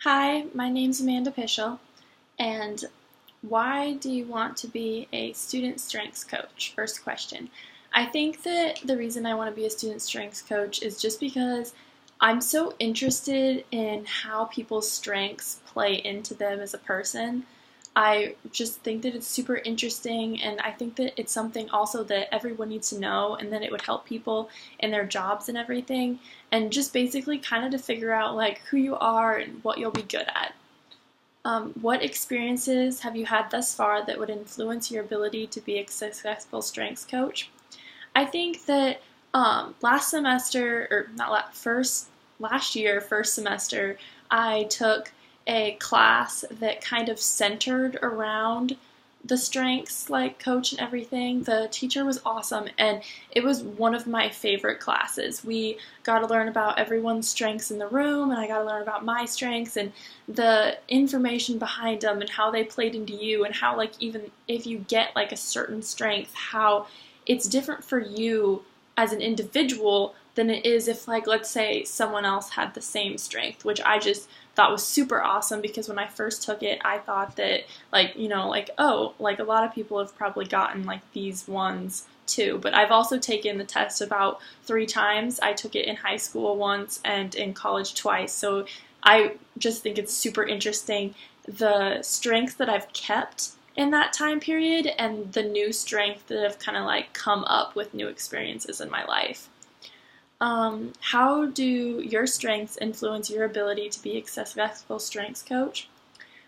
Hi, my name's Amanda Pischel, and why do you want to be a student strengths coach? First question. I think that the reason I want to be a student strengths coach is just because I'm so interested in how people's strengths play into them as a person. I just think that it's super interesting, and I think that it's something also that everyone needs to know, and that it would help people in their jobs and everything, and just basically kind of to figure out like who you are and what you'll be good at. What experiences have you had thus far that would influence your ability to be a successful strengths coach? I think that last semester, or not last year, first semester, I took a class that kind of centered around the strengths like coach and everything. The teacher was awesome, and it was one of my favorite classes. We got to learn about everyone's strengths in the room, and I got to learn about my strengths and the information behind them and how they played into you, and how like even if you get like a certain strength, how it's different for you as an individual than it is if, like, let's say someone else had the same strength, which I just thought was super awesome because when I first took it, I thought that, like, oh, like a lot of people have probably gotten like these ones too. But I've also taken the test about 3 times. I took it in high school once and in college twice. So I just think it's super interesting the strengths that I've kept in that time period and the new strength that have kind of like come up with new experiences in my life. How do your strengths influence your ability to be a successful strengths coach?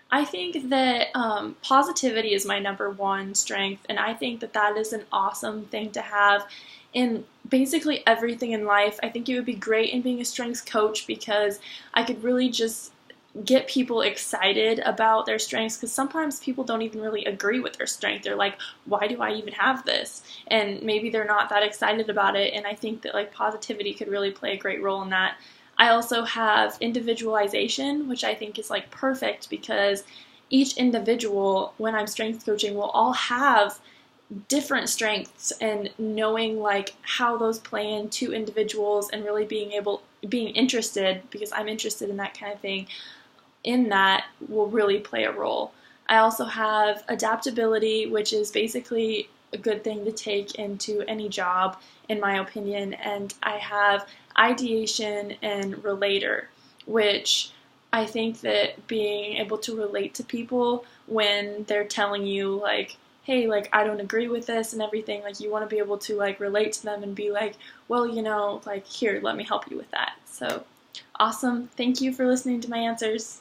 I think that positivity is my number one strength, and I think that that is an awesome thing to have in basically everything in life. I think it would be great in being a strengths coach because I could really just get people excited about their strengths, because sometimes people don't even really agree with their strength. They're like, why do I even have this? And maybe they're not that excited about it, and I think that like positivity could really play a great role in that. I also have individualization, which I think is like perfect because each individual, when I'm strength coaching, will all have different strengths, and knowing like how those play into individuals and really being interested, because I'm interested in that kind of thing, in that will really play a role. I also have adaptability, which is basically a good thing to take into any job, in my opinion. And I have ideation and relator, which I think that being able to relate to people when they're telling you, like, hey, like, I don't agree with this and everything, like, you want to be able to, like, relate to them and be like, well, like, here, let me help you with that. So, awesome. Thank you for listening to my answers.